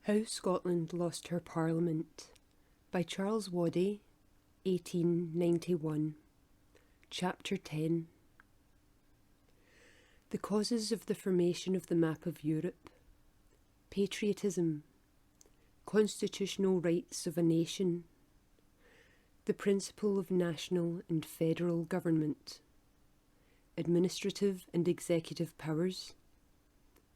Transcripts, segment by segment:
How Scotland Lost Her Parliament by Charles Waddie, 1891. Chapter 10. The causes of the formation of the map of Europe. Patriotism. Constitutional rights of a nation. The principle of national and federal government. Administrative and executive powers.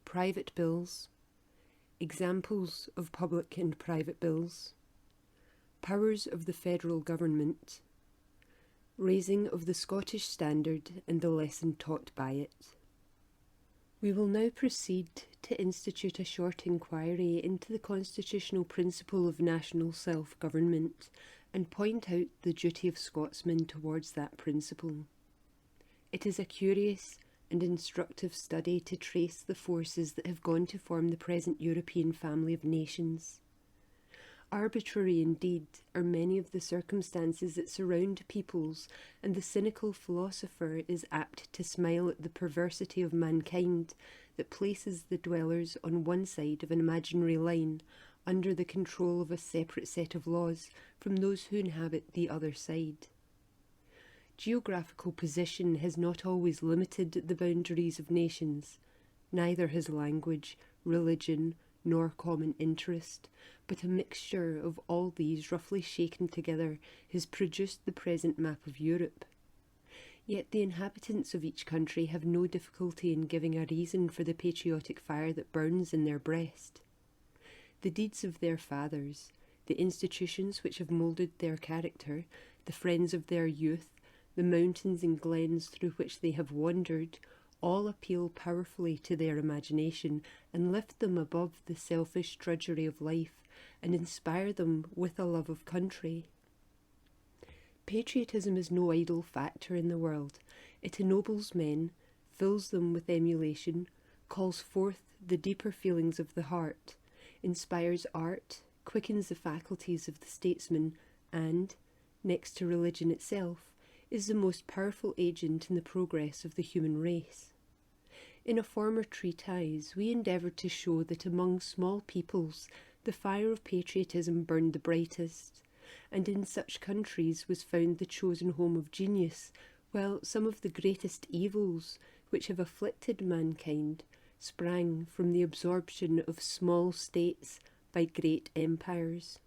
Private bills. Examples of public and private bills. Powers of the federal government. Raising of the Scottish standard and the lesson taught by it. We will now proceed to institute a short inquiry into the constitutional principle of national self-government and point out the duty of Scotsmen towards that principle. It is a curious and instructive study to trace the forces that have gone to form the present European family of nations. Arbitrary indeed are many of the circumstances that surround peoples, and the cynical philosopher is apt to smile at the perversity of mankind that places the dwellers on one side of an imaginary line under the control of a separate set of laws from those who inhabit the other side. Geographical position has not always limited the boundaries of nations, neither has language, religion, nor common interest, but a mixture of all these roughly shaken together has produced the present map of Europe. Yet the inhabitants of each country have no difficulty in giving a reason for the patriotic fire that burns in their breast. The deeds of their fathers, the institutions which have moulded their character, the friends of their youth, the mountains and glens through which they have wandered, all appeal powerfully to their imagination and lift them above the selfish drudgery of life and inspire them with a love of country. Patriotism is no idle factor in the world. It ennobles men, fills them with emulation, calls forth the deeper feelings of the heart, inspires art, quickens the faculties of the statesman, and, next to religion itself, is the most powerful agent in the progress of the human race. In a former treatise, we endeavoured to show that among small peoples the fire of patriotism burned the brightest, and in such countries was found the chosen home of genius, while some of the greatest evils which have afflicted mankind sprang from the absorption of small states by great empires.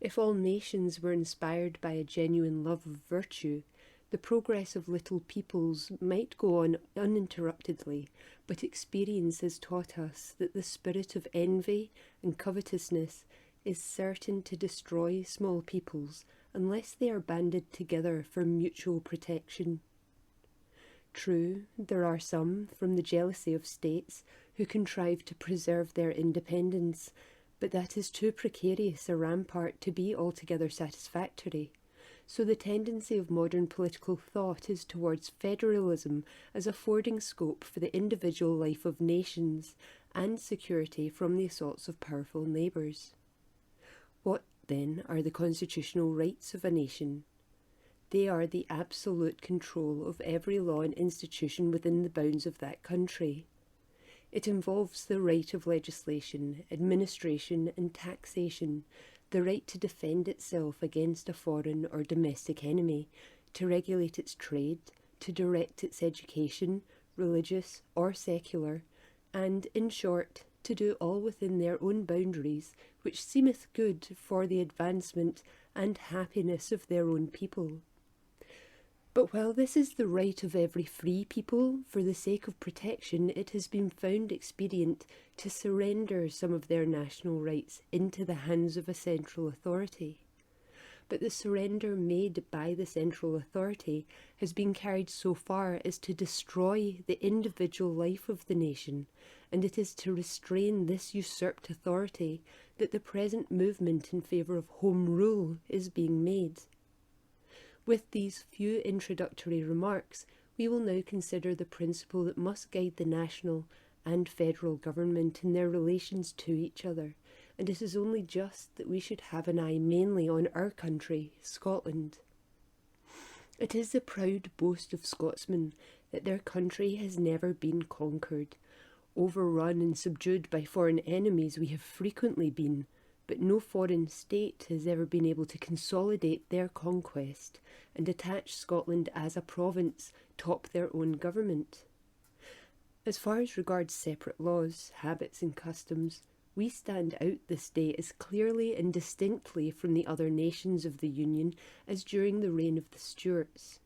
If all nations were inspired by a genuine love of virtue, the progress of little peoples might go on uninterruptedly, but experience has taught us that the spirit of envy and covetousness is certain to destroy small peoples unless they are banded together for mutual protection. True, there are some, from the jealousy of states, who contrive to preserve their independence, but that is too precarious a rampart to be altogether satisfactory. So the tendency of modern political thought is towards federalism as affording scope for the individual life of nations and security from the assaults of powerful neighbours. What, then, are the constitutional rights of a nation? They are the absolute control of every law and institution within the bounds of that country. It involves the right of legislation, administration and taxation, the right to defend itself against a foreign or domestic enemy, to regulate its trade, to direct its education, religious or secular, and, in short, to do all within their own boundaries which seemeth good for the advancement and happiness of their own people. But while this is the right of every free people, for the sake of protection it has been found expedient to surrender some of their national rights into the hands of a central authority. But the surrender made by the central authority has been carried so far as to destroy the individual life of the nation, and it is to restrain this usurped authority that the present movement in favour of Home Rule is being made. With these few introductory remarks, we will now consider the principle that must guide the national and federal government in their relations to each other, and it is only just that we should have an eye mainly on our country, Scotland. It is the proud boast of Scotsmen that their country has never been conquered, Overrun and subdued by foreign enemies we have frequently been, but no foreign state has ever been able to consolidate their conquest and attach Scotland as a province top their own government. As far as regards separate laws, habits and customs, we stand out this day as clearly and distinctly from the other nations of the Union as during the reign of the Stuarts.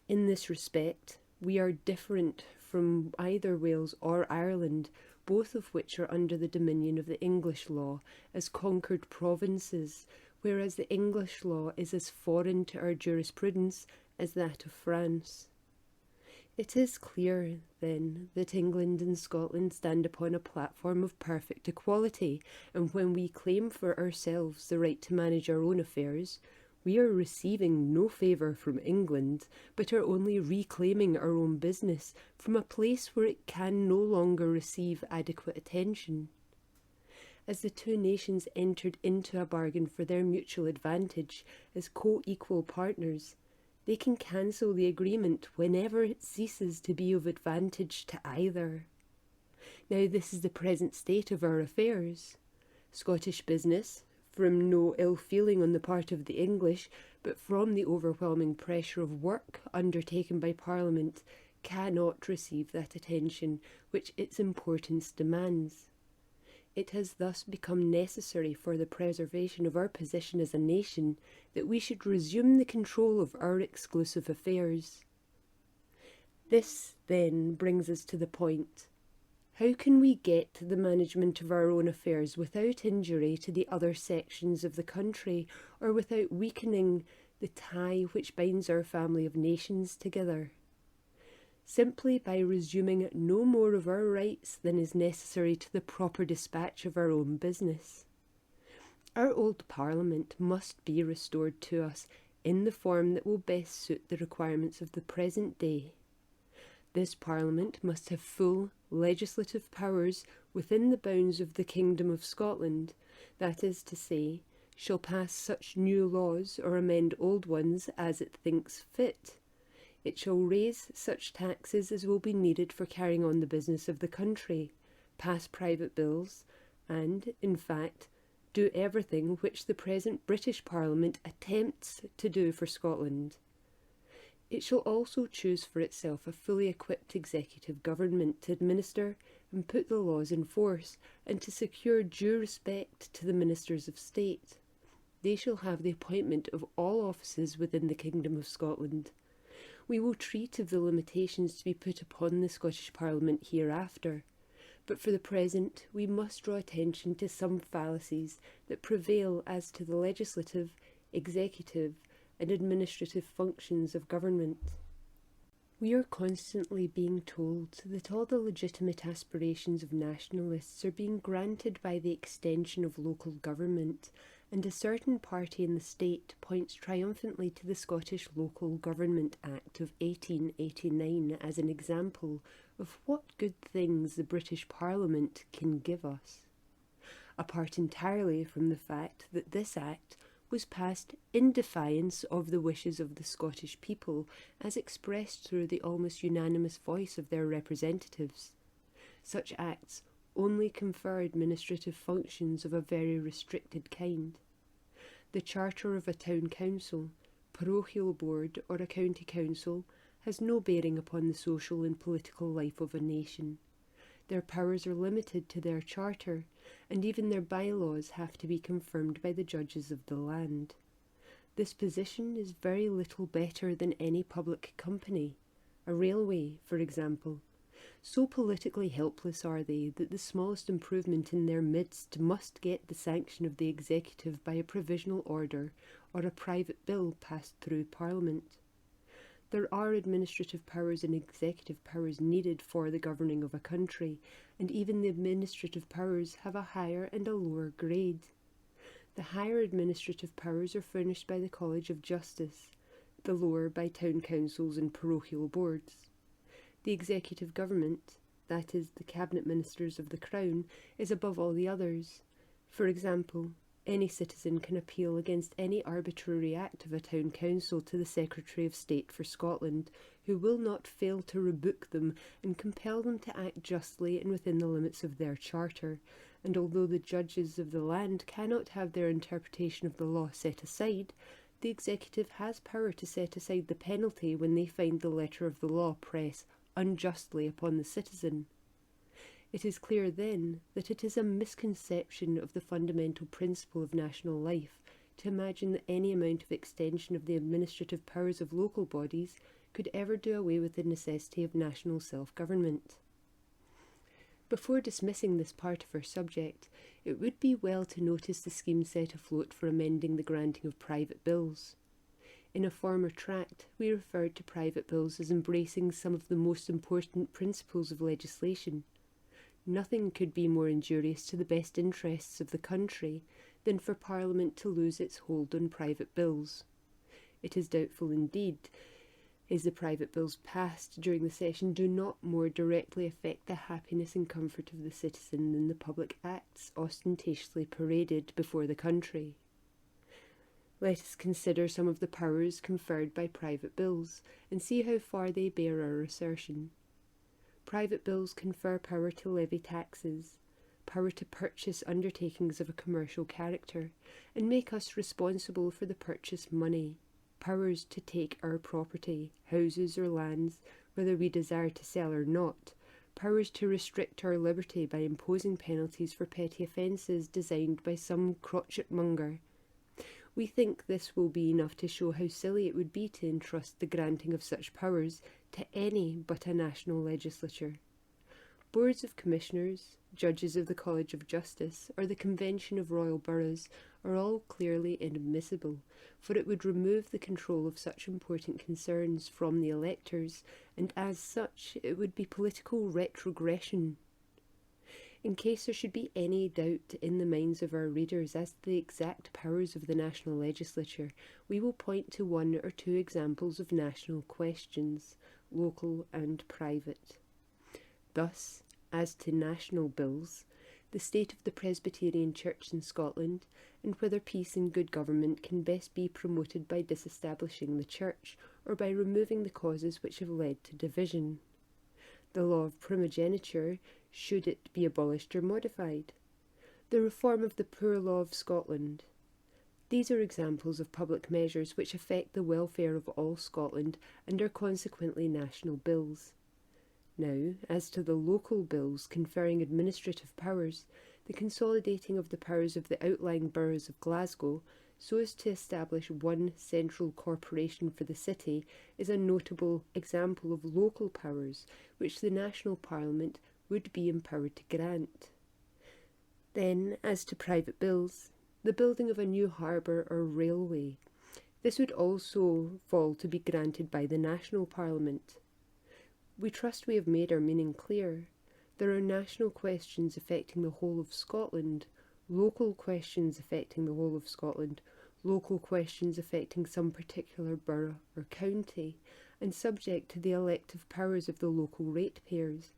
In this respect, we are different from either Wales or Ireland, both of which are under the dominion of the English law as conquered provinces, whereas the English law is as foreign to our jurisprudence as that of France. It is clear, then, that England and Scotland stand upon a platform of perfect equality, and when we claim for ourselves the right to manage our own affairs, we are receiving no favour from England, but are only reclaiming our own business from a place where it can no longer receive adequate attention. As the two nations entered into a bargain for their mutual advantage as co-equal partners, they can cancel the agreement whenever it ceases to be of advantage to either. Now this is the present state of our affairs. Scottish business, from no ill feeling on the part of the English, but from the overwhelming pressure of work undertaken by Parliament, cannot receive that attention which its importance demands. It has thus become necessary for the preservation of our position as a nation that we should resume the control of our exclusive affairs. This, then, brings us to the point. How can we get the management of our own affairs without injury to the other sections of the country, or without weakening the tie which binds our family of nations together? Simply by resuming no more of our rights than is necessary to the proper dispatch of our own business. Our old Parliament must be restored to us in the form that will best suit the requirements of the present day. This Parliament must have full legislative powers within the bounds of the Kingdom of Scotland, that is to say, shall pass such new laws or amend old ones as it thinks fit. It shall raise such taxes as will be needed for carrying on the business of the country, pass private bills, and, in fact, do everything which the present British Parliament attempts to do for Scotland. It shall also choose for itself a fully equipped executive government to administer and put the laws in force, and to secure due respect to the ministers of state. They shall have the appointment of all offices within the Kingdom of Scotland. We will treat of the limitations to be put upon the Scottish Parliament hereafter, but for the present we must draw attention to some fallacies that prevail as to the legislative, executive, and administrative functions of government. We are constantly being told that all the legitimate aspirations of nationalists are being granted by the extension of local government, and a certain party in the state points triumphantly to the Scottish Local Government Act of 1889 as an example of what good things the British Parliament can give us, apart entirely from the fact that this act was passed in defiance of the wishes of the Scottish people as expressed through the almost unanimous voice of their representatives. Such acts only confer administrative functions of a very restricted kind. The charter of a town council, parochial board, or a county council has no bearing upon the social and political life of a nation. Their powers are limited to their charter, and even their bylaws have to be confirmed by the judges of the land. This position is very little better than any public company, a railway, for example. So politically helpless are they that the smallest improvement in their midst must get the sanction of the executive by a provisional order or a private bill passed through Parliament. There are administrative powers and executive powers needed for the governing of a country, and even the administrative powers have a higher and a lower grade. The higher administrative powers are furnished by the College of Justice, the lower by town councils and parochial boards. The executive government, that is, the cabinet ministers of the Crown, is above all the others. For example, Any citizen can appeal against any arbitrary act of a town council to the Secretary of State for Scotland, who will not fail to rebuke them and compel them to act justly and within the limits of their charter. And although the judges of the land cannot have their interpretation of the law set aside, the executive has power to set aside the penalty when they find the letter of the law press unjustly upon the citizen. It is clear then that it is a misconception of the fundamental principle of national life to imagine that any amount of extension of the administrative powers of local bodies could ever do away with the necessity of national self-government. Before dismissing this part of our subject, it would be well to notice the scheme set afloat for amending the granting of private bills. In a former tract, we referred to private bills as embracing some of the most important principles of legislation. Nothing could be more injurious to the best interests of the country than for Parliament to lose its hold on private bills. It is doubtful indeed is the private bills passed during the session do not more directly affect the happiness and comfort of the citizen than the public acts ostentatiously paraded before the country. Let us consider some of the powers conferred by private bills and see how far they bear our assertion. Private bills confer power to levy taxes, power to purchase undertakings of a commercial character, and make us responsible for the purchase money, powers to take our property, houses or lands, whether we desire to sell or not, powers to restrict our liberty by imposing penalties for petty offences designed by some crotchet-monger. We think this will be enough to show how silly it would be to entrust the granting of such powers to any but a national legislature. Boards of Commissioners, Judges of the College of Justice, or the Convention of Royal Boroughs are all clearly inadmissible, for it would remove the control of such important concerns from the electors, and as such it would be political retrogression. In case there should be any doubt in the minds of our readers as to the exact powers of the national legislature, we will point to one or two examples of national questions, local and private. Thus, as to national bills, the state of the Presbyterian Church in Scotland, and whether peace and good government can best be promoted by disestablishing the Church, or by removing the causes which have led to division. The law of primogeniture, should it be abolished or modified? The reform of the Poor Law of Scotland. These are examples of public measures which affect the welfare of all Scotland and are consequently national bills. Now, as to the local bills conferring administrative powers, the consolidating of the powers of the outlying boroughs of Glasgow so as to establish one central corporation for the city is a notable example of local powers which the national parliament would be empowered to grant. Then, as to private bills, the building of a new harbour or railway, this would also fall to be granted by the national parliament. We trust we have made our meaning clear. There are national questions affecting the whole of Scotland, local questions affecting the whole of Scotland, local questions affecting some particular borough or county, and subject to the elective powers of the local ratepayers.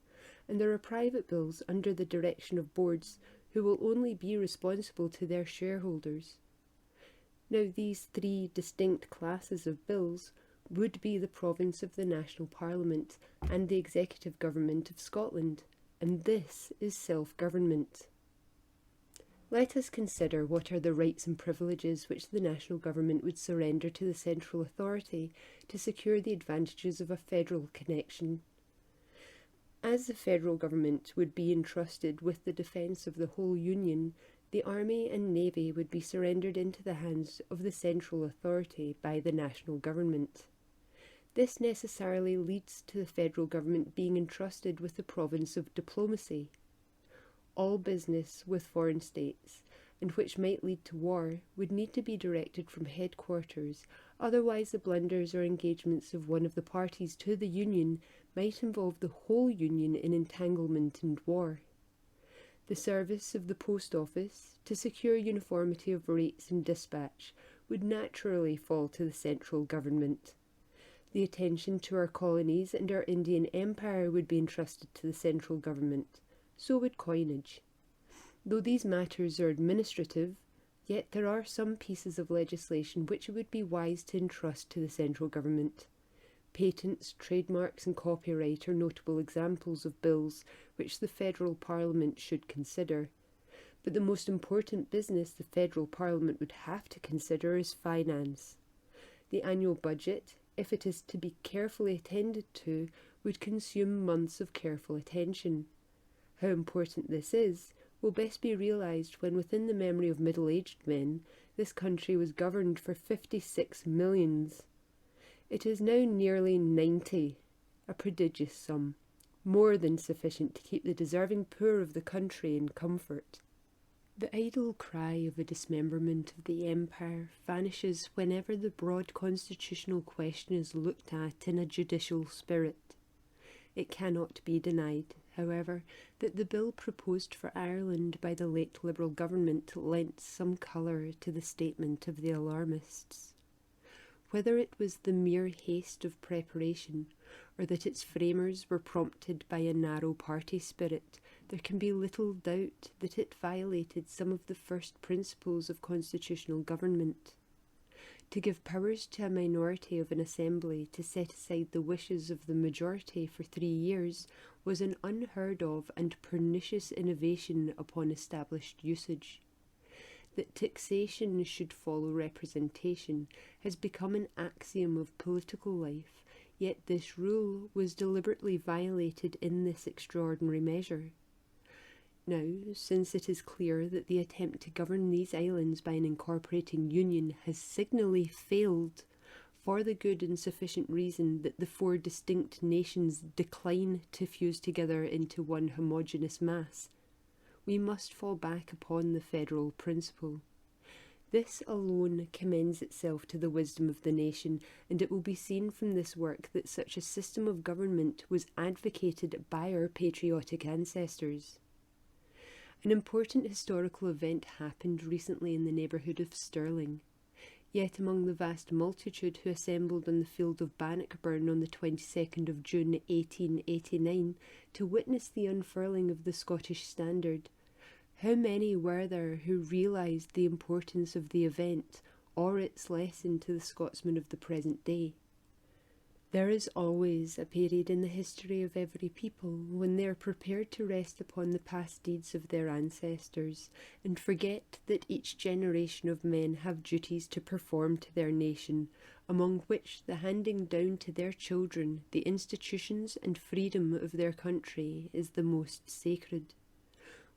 And there are private bills under the direction of boards who will only be responsible to their shareholders. Now these three distinct classes of bills would be the province of the national parliament and the executive government of Scotland, and this is self-government. Let us consider what are the rights and privileges which the national government would surrender to the central authority to secure the advantages of a federal connection. As the federal government would be entrusted with the defence of the whole Union, the army and navy would be surrendered into the hands of the central authority by the national government. This necessarily leads to the federal government being entrusted with the province of diplomacy. All business with foreign states, and which might lead to war, would need to be directed from headquarters, otherwise the blunders or engagements of one of the parties to the Union might involve the whole Union in entanglement and war. The service of the post office, to secure uniformity of rates and dispatch, would naturally fall to the central government. The attention to our colonies and our Indian Empire would be entrusted to the central government. So would coinage. Though these matters are administrative, Yet there are some pieces of legislation which it would be wise to entrust to the central government. Patents, trademarks and copyright are notable examples of bills which the federal parliament should consider. But the most important business the federal parliament would have to consider is finance. The annual budget, if it is to be carefully attended to, would consume months of careful attention. How important this is will best be realised when, within the memory of middle-aged men, this country was governed for 56 millions. It is now nearly 90, a prodigious sum, more than sufficient to keep the deserving poor of the country in comfort. The idle cry of a dismemberment of the empire vanishes whenever the broad constitutional question is looked at in a judicial spirit. It cannot be denied, however, that the bill proposed for Ireland by the late Liberal government lent some colour to the statement of the alarmists. Whether it was the mere haste of preparation, or that its framers were prompted by a narrow party spirit, there can be little doubt that it violated some of the first principles of constitutional government. To give powers to a minority of an assembly to set aside the wishes of the majority for 3 years was an unheard of and pernicious innovation upon established usage. That taxation should follow representation has become an axiom of political life, yet this rule was deliberately violated in this extraordinary measure. Now, since it is clear that the attempt to govern these islands by an incorporating union has signally failed, for the good and sufficient reason that the 4 distinct nations decline to fuse together into one homogeneous mass, we must fall back upon the federal principle. This alone commends itself to the wisdom of the nation, and it will be seen from this work that such a system of government was advocated by our patriotic ancestors. An important historical event happened recently in the neighbourhood of Stirling. Yet among the vast multitude who assembled on the field of Bannockburn on the 22nd of June 1889 to witness the unfurling of the Scottish standard, how many were there who realised the importance of the event or its lesson to the Scotsman of the present day? There is always a period in the history of every people when they are prepared to rest upon the past deeds of their ancestors and forget that each generation of men have duties to perform to their nation, among which the handing down to their children the institutions and freedom of their country is the most sacred.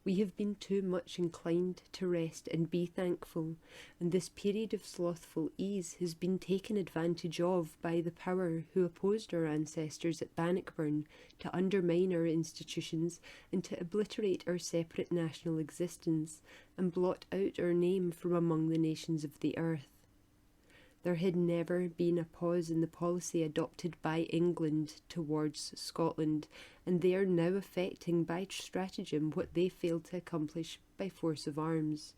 We have been too much inclined to rest and be thankful, and this period of slothful ease has been taken advantage of by the power who opposed our ancestors at Bannockburn to undermine our institutions and to obliterate our separate national existence and blot out our name from among the nations of the earth. There had never been a pause in the policy adopted by England towards Scotland, and they are now effecting by stratagem what they failed to accomplish by force of arms.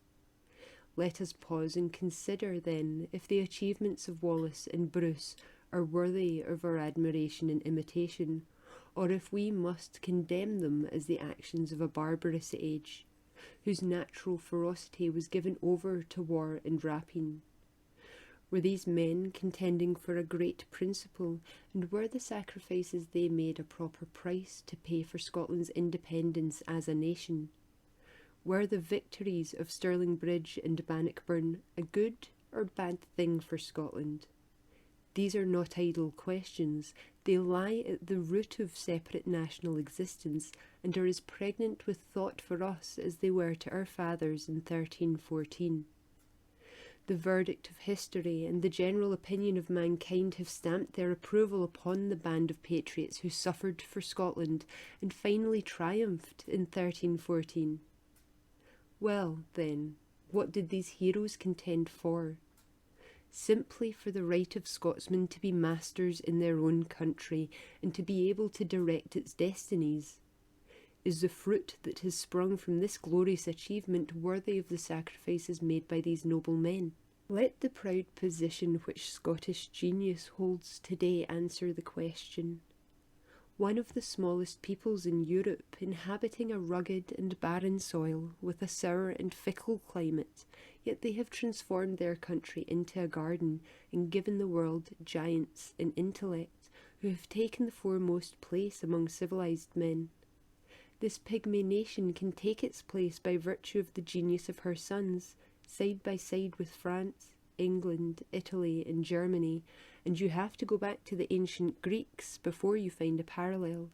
Let us pause and consider, then, if the achievements of Wallace and Bruce are worthy of our admiration and imitation, or if we must condemn them as the actions of a barbarous age, whose natural ferocity was given over to war and rapine. Were these men contending for a great principle, and were the sacrifices they made a proper price to pay for Scotland's independence as a nation? Were the victories of Stirling Bridge and Bannockburn a good or bad thing for Scotland? These are not idle questions. They lie at the root of separate national existence, and are as pregnant with thought for us as they were to our fathers in 1314. The verdict of history and the general opinion of mankind have stamped their approval upon the band of patriots who suffered for Scotland and finally triumphed in 1314. Well, then, what did these heroes contend for? Simply for the right of Scotsmen to be masters in their own country and to be able to direct its destinies. Is the fruit that has sprung from this glorious achievement worthy of the sacrifices made by these noble men? Let the proud position which Scottish genius holds today answer the question. One of the smallest peoples in Europe, inhabiting a rugged and barren soil with a sour and fickle climate, Yet they have transformed their country into a garden and given the world giants in intellect who have taken the foremost place among civilized men. This pygmy nation can take its place by virtue of the genius of her sons, side by side with France, England, Italy, and Germany, and you have to go back to the ancient Greeks before you find a parallel.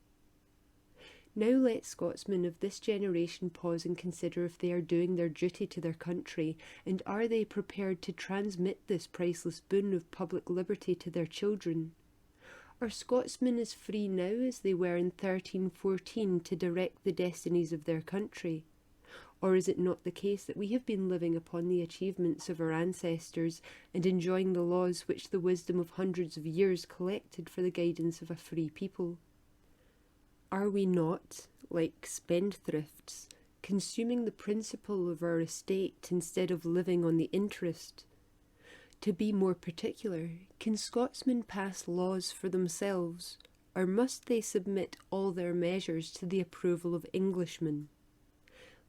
Now let Scotsmen of this generation pause and consider if they are doing their duty to their country, and are they prepared to transmit this priceless boon of public liberty to their children? Are Scotsmen as free now as they were in 1314 to direct the destinies of their country? Or is it not the case that we have been living upon the achievements of our ancestors and enjoying the laws which the wisdom of hundreds of years collected for the guidance of a free people? Are we not, like spendthrifts, consuming the principal of our estate instead of living on the interest? To be more particular, can Scotsmen pass laws for themselves, or must they submit all their measures to the approval of Englishmen?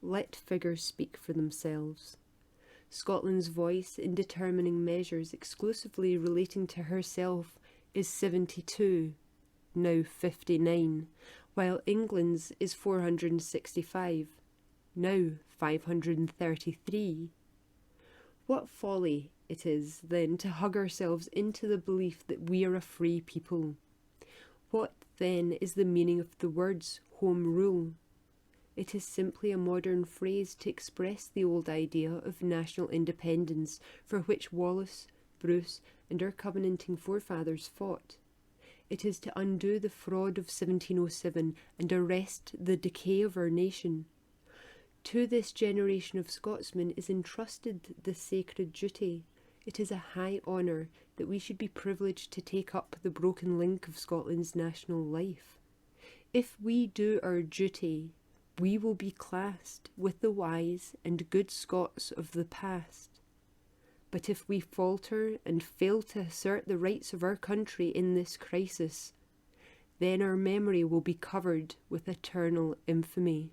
Let figures speak for themselves. Scotland's voice in determining measures exclusively relating to herself is 72, now 59, while England's is 465, now 533. What folly it is, then, to hug ourselves into the belief that we are a free people. What, then, is the meaning of the words Home Rule? It is simply a modern phrase to express the old idea of national independence for which Wallace, Bruce, and our covenanting forefathers fought. It is to undo the fraud of 1707 and arrest the decay of our nation. To this generation of Scotsmen is entrusted this sacred duty. It is a high honour that we should be privileged to take up the broken link of Scotland's national life. If we do our duty, we will be classed with the wise and good Scots of the past. But if we falter and fail to assert the rights of our country in this crisis, then our memory will be covered with eternal infamy.